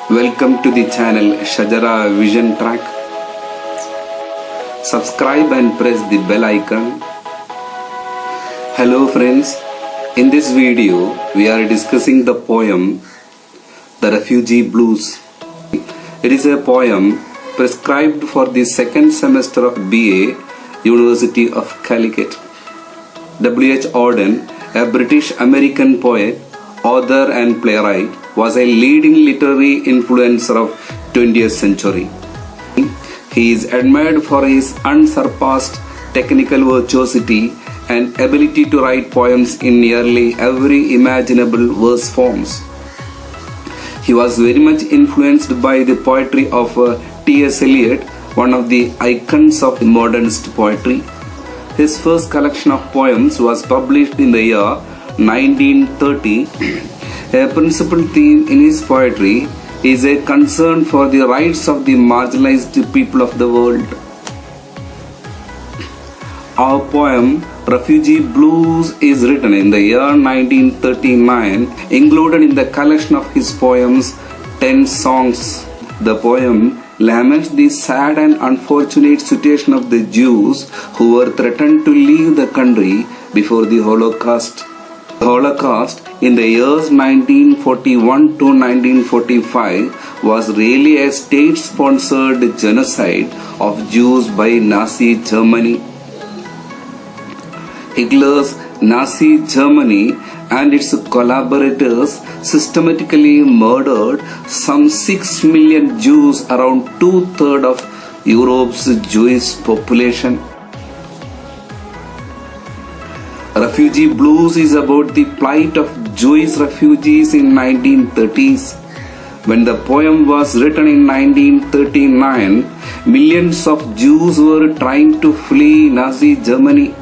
Welcome to the channel Shajara Vision Track. Subscribe and press the bell icon. Hello friends, in this video we are discussing the poem The Refugee Blues. It is a poem prescribed for the second semester of BA, University of Calicut. W.H. Auden, a British-American poet, author and playwright, was a leading literary influencer of 20th century. He is admired for his unsurpassed technical virtuosity and ability to write poems in nearly every imaginable verse forms. He was very much influenced by the poetry of T.S. Eliot, one of the icons of modernist poetry. His first collection of poems was published in the year 1930. A principal theme in his poetry is a concern for the rights of the marginalized people of the world. Our poem Refugee Blues is written in the year 1939, included in the collection of his poems 10 Songs. The poem laments the sad and unfortunate situation of the Jews who were threatened to leave the country before the Holocaust. The Holocaust in the years 1941 to 1945 was really a state-sponsored genocide of Jews by Nazi Germany. Hitler's Nazi Germany and its collaborators systematically murdered some 6 million Jews, around 2/3 of Europe's Jewish population. Refugee Blues is about the plight of Jewish refugees in 1930s. When the poem was written in 1939, millions of Jews were trying to flee Nazi Germany.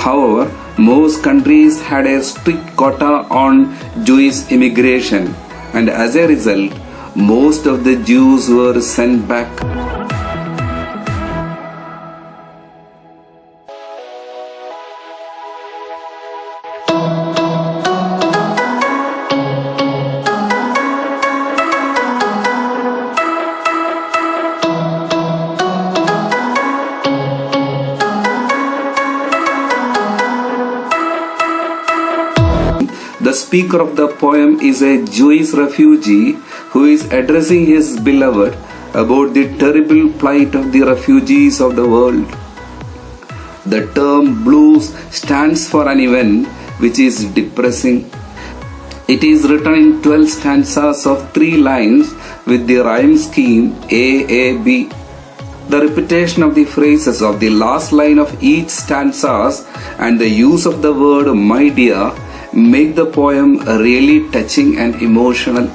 However, most countries had a strict quota on Jewish immigration, and as a result, most of the Jews were sent back. The speaker of the poem is a Jewish refugee who is addressing his beloved about the terrible plight of the refugees of the world. The term blues stands for an event which is depressing. It is written in 12 stanzas of 3 lines with the rhyme scheme A-A-B. The repetition of the phrases of the last line of each stanzas and the use of the word "my dear" make the poem really touching and emotional.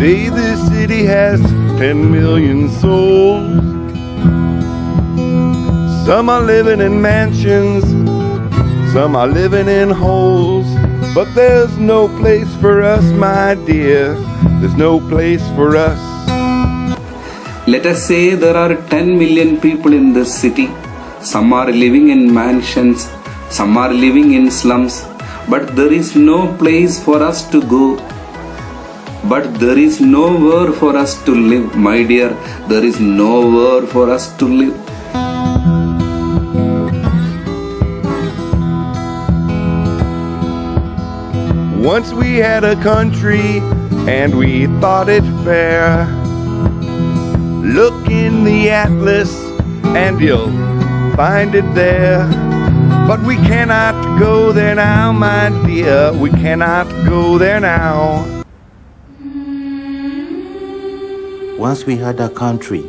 Say this city has 10 million souls. Some are living in mansions, some are living in holes. But there's no place for us, my dear, there's no place for us. Let us say there are 10 million people in this city. Some are living in mansions, some are living in slums. But there is no place for us to go. But there is nowhere for us to live, my dear. There is nowhere for us to live. Once we had a country and we thought it fair. Look in the atlas and you'll find it there. But we cannot go there now, my dear. We cannot go there now. Once we had a country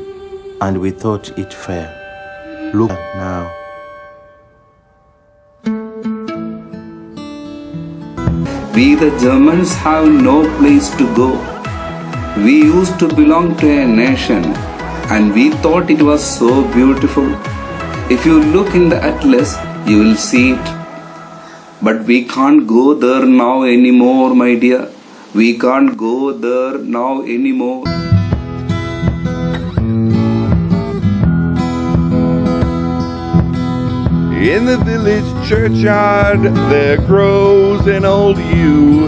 and we thought it fair. Look now. We the Germans have no place to go. We used to belong to a nation and we thought it was so beautiful. If you look in the atlas, you will see it. But we can't go there now anymore, my dear. We can't go there now anymore. In the village churchyard there grows an old yew.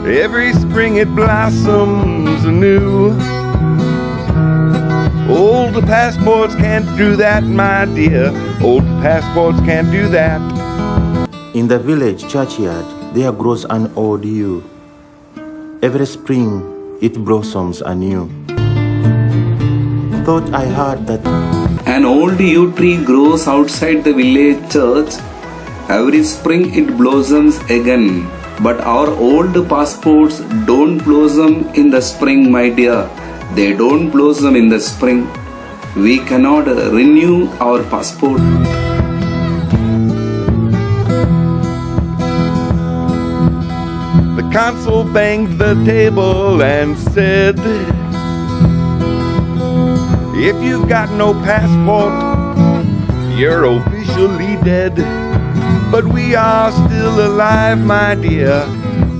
Every spring it blossoms anew. Old passports can't do that, my dear. Old passports can't do that. In the village churchyard there grows an old yew. Every spring it blossoms anew. Thought I heard that An old yew tree grows outside the village church. Every spring it blossoms again. But our old passports don't blossom in the spring, my dear. They don't blossom in the spring. We cannot renew our passport. The consul banged the table and said, if you've got no passport, you're officially dead. But we are still alive, my dear.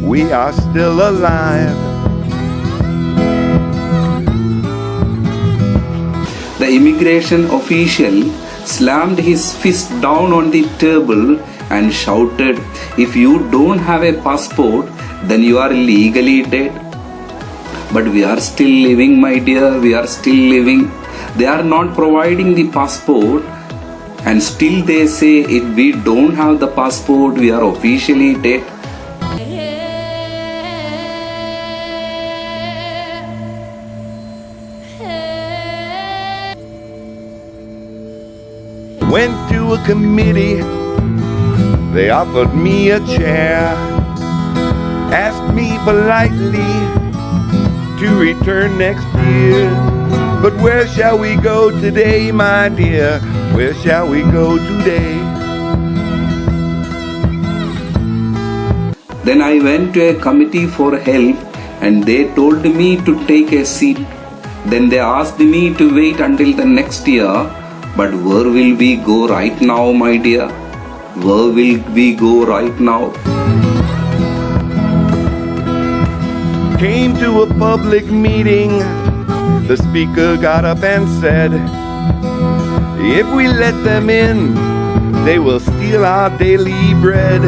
We are still alive. The immigration official slammed his fist down on the table and shouted, if you don't have a passport, then you are legally dead. But we are still living, my dear. We are still living. They are not providing the passport and still they say if we don't have the passport, we are officially dead. Went to a committee, they offered me a chair, asked me politely to return next year. But where shall we go today, my dear? Where shall we go today? Then I went to a committee for help and they told me to take a seat. Then they asked me to wait until the next year. But where will we go right now, my dear? Where will we go right now? Came to a public meeting. The speaker got up and said, if we let them in, they will steal our daily bread.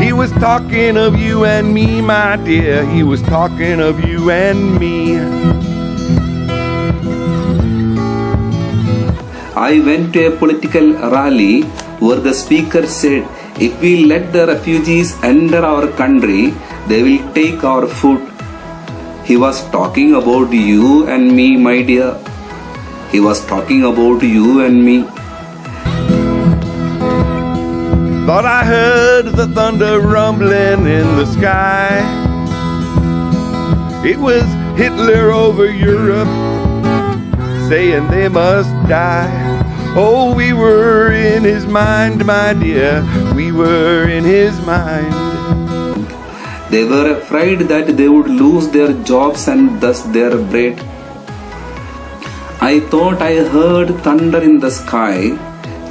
He was talking of you and me, my dear. He was talking of you and me. I went to a political rally where the speaker said, if we let the refugees enter our country, they will take our food. He was talking about you and me, my dear. He was talking about you and me. Thought I heard the thunder rumbling in the sky. It was Hitler over Europe, saying they must die. Oh, we were in his mind, my dear. We were in his mind. They were afraid that they would lose their jobs and thus their bread. I thought I heard thunder in the sky.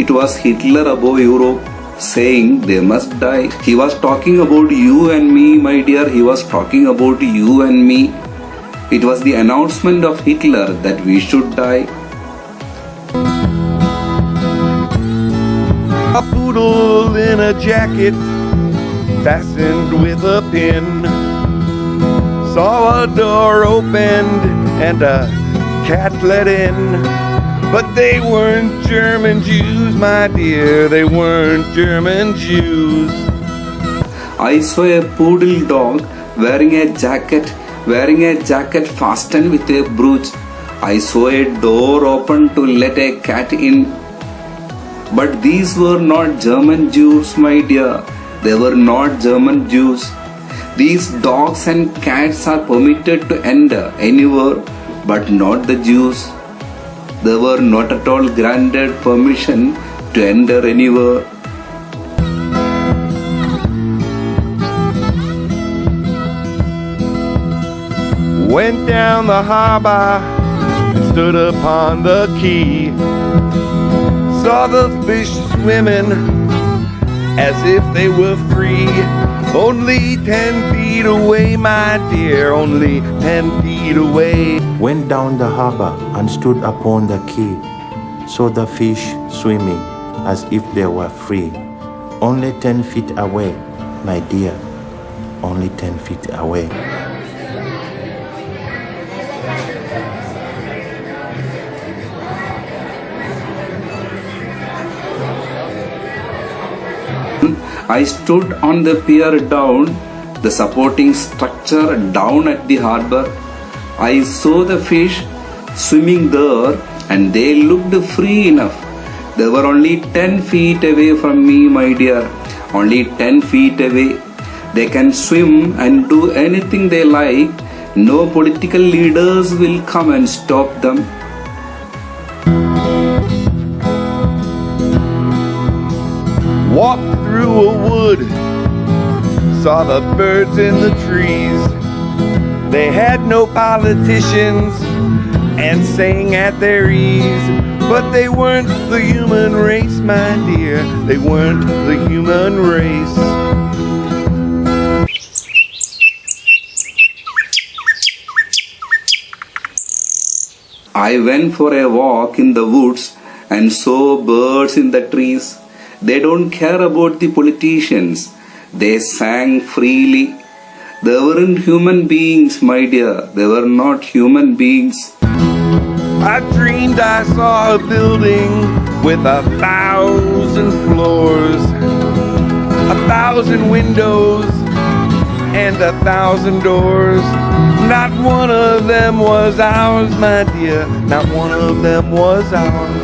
It was Hitler above Europe saying they must die. He was talking about you and me, my dear. He was talking about you and me. It was the announcement of Hitler that we should die. A poodle in a jacket fastened with a pin saw a door opened and a cat let in. But they weren't German Jews, my dear. They weren't German Jews. I saw a poodle dog wearing a jacket fastened with a brooch. I saw a door open to let a cat in. But these were not German Jews, my dear. They were not German Jews. These dogs and cats are permitted to enter anywhere, but not the Jews. They were not at all granted permission to enter anywhere. Went down the harbor and stood upon the quay. Saw the fish swimming as if they were free. Only 10 feet away, my dear, only 10 feet away. Went down the harbor and stood upon the quay. Saw the fish swimming as if they were free. Only 10 feet away, my dear, only 10 feet away. I stood on the pier down, the supporting structure down at the harbor. I saw the fish swimming there and they looked free enough. They were only 10 feet away from me, my dear. Only 10 feet away. They can swim and do anything they like. No political leaders will come and stop them. Walked through a wood, saw the birds in the trees. They had no politicians and sang at their ease. But they weren't the human race, my dear. They weren't the human race. I went for a walk in the woods and saw birds in the trees. They don't care about the politicians. They sang freely. They weren't human beings, my dear. They were not human beings. I dreamed I saw a building with 1,000 floors, 1,000 windows, and 1,000 doors. Not one of them was ours, my dear. Not one of them was ours.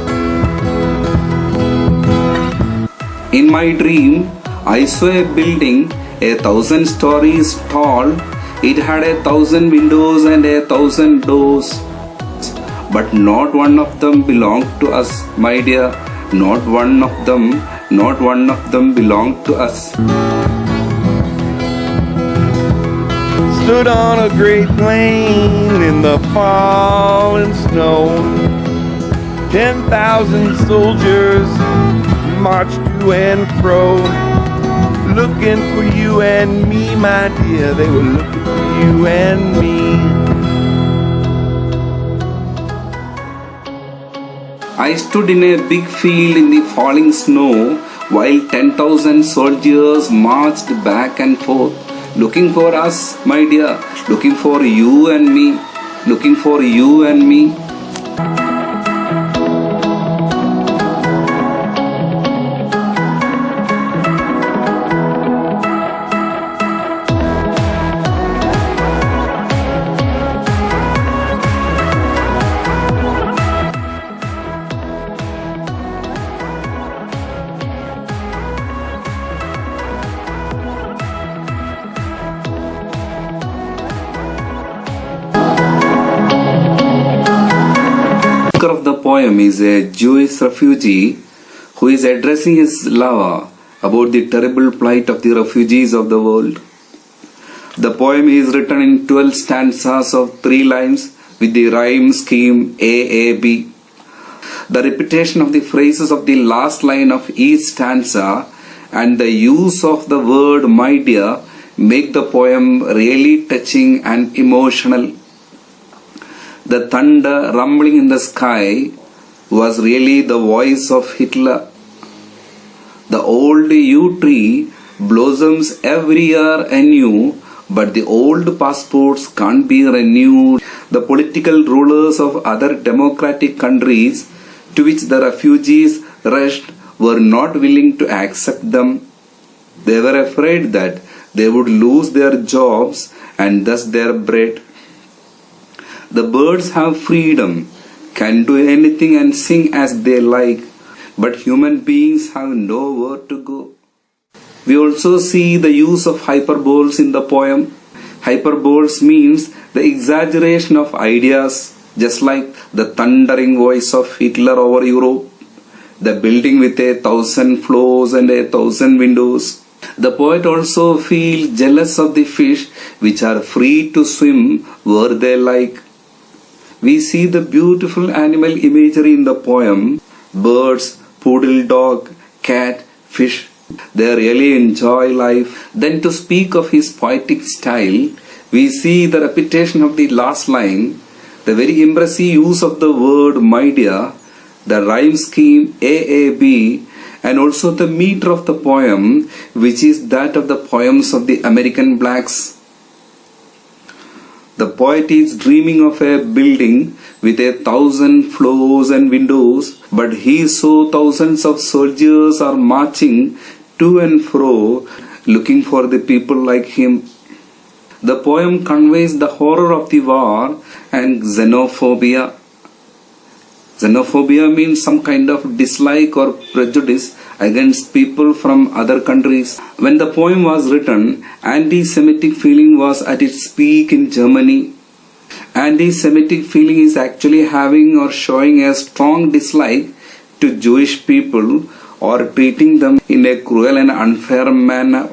In my dream, I saw a building 1,000 stories tall. It had 1,000 windows and 1,000 doors. But not one of them belonged to us, my dear. Not one of them belonged to us. Stood on a great plain in the falling snow. 10,000 soldiers marched to and fro, looking for you and me, my dear. They were looking for you and me. I stood in a big field in the falling snow while 10,000 soldiers marched back and forth, looking for us, my dear, looking for you and me, looking for you and me. The speaker of the poem is a Jewish refugee who is addressing his lover about the terrible plight of the refugees of the world. The poem is written in 12 stanzas of 3 lines with the rhyme scheme AAB. The repetition of the phrases of the last line of each stanza and the use of the word my dear make the poem really touching and emotional. The thunder rumbling in the sky was really the voice of Hitler. The old yew tree blossoms every year anew, but the old passports can't be renewed. The political rulers of other democratic countries to which the refugees rushed were not willing to accept them. They were afraid that they would lose their jobs and thus their bread. The birds have freedom, can do anything and sing as they like. but human beings have nowhere to go. We also see the use of hyperboles in the poem. Hyperboles means the exaggeration of ideas, just like the thundering voice of Hitler over Europe, the building with 1,000 floors and 1,000 windows. The poet also feels jealous of the fish which are free to swim where they like. We see the beautiful animal imagery in the poem: birds, poodle dog, cat, fish. They really enjoy life. Then to speak of his poetic style, we see the repetition of the last line, the very impressive use of the word my dear, the rhyme scheme AAB, and also the meter of the poem, which is that of the poems of the American blacks. The poet is dreaming of a building with 1,000 floors and windows, but he saw thousands of soldiers are marching to and fro, looking for the people like him. The poem conveys the horror of the war and xenophobia. Xenophobia means some kind of dislike or prejudice against people from other countries. When the poem was written, anti-Semitic feeling was at its peak in Germany. Anti-Semitic feeling is actually having or showing a strong dislike to Jewish people or treating them in a cruel and unfair manner.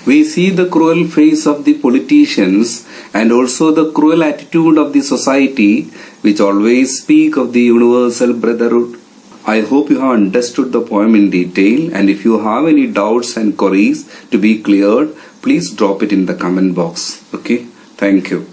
We see the cruel face of the politicians and also the cruel attitude of the society, which always speak of the universal brotherhood. I hope you have understood the poem in detail, and if you have any doubts and queries to be cleared, please drop it in the comment box. Okay, thank you.